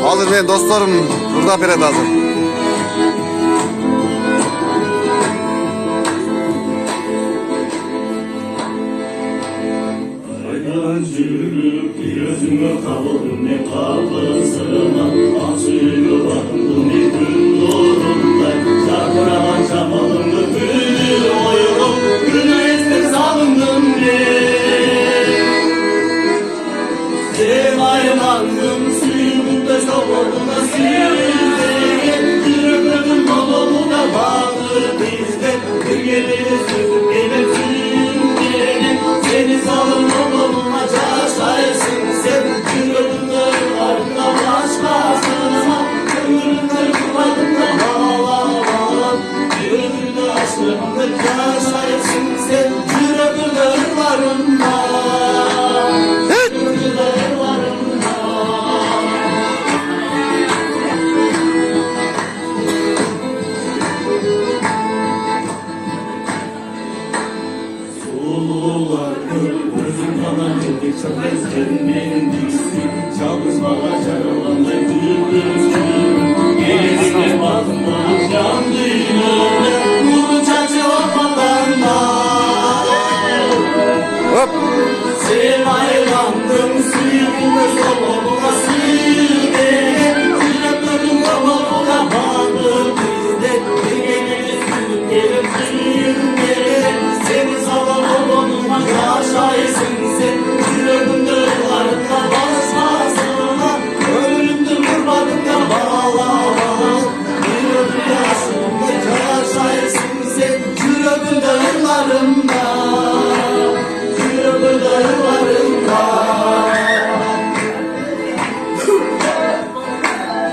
Hazır men dostlarım, burada peret hazır. Yürüp gözüme kaldım ne kapısına açıyor baktım ne gün doğrumda çarpıraman çamalımda gülü oyurum gülü estir salındım ne sevaylandım suyumda şokoluna sildim yürüdüm babamına bağlı bizde bir geliri süzüp gelip suyum seni salın babamına çarşaysın sen yürüdüm ardına başkasına ömrümde kulağımda bağla yürüdüm aşkımda çarşaysın sen yürüdüm varımda gözüm bana dedik çok ezberinin diksi çalışmağa çağıranda gülürsün gerisine bakma yandığını nurun çarşı ormanlarında sevaylandım suyumda solumuna sildim yürüdüm babamına bağlı bizde bir geliri sürüp gelip sürüp seni salan babamına yaşaysın sen yürüdüm dağlarında basmasına ölümdü vurmadığında bağla yürüdüm yaşımda yaşaysın sen yürüdüm dağlarında yürüdüm dağlarında.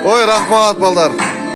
Oy rahmat baldar.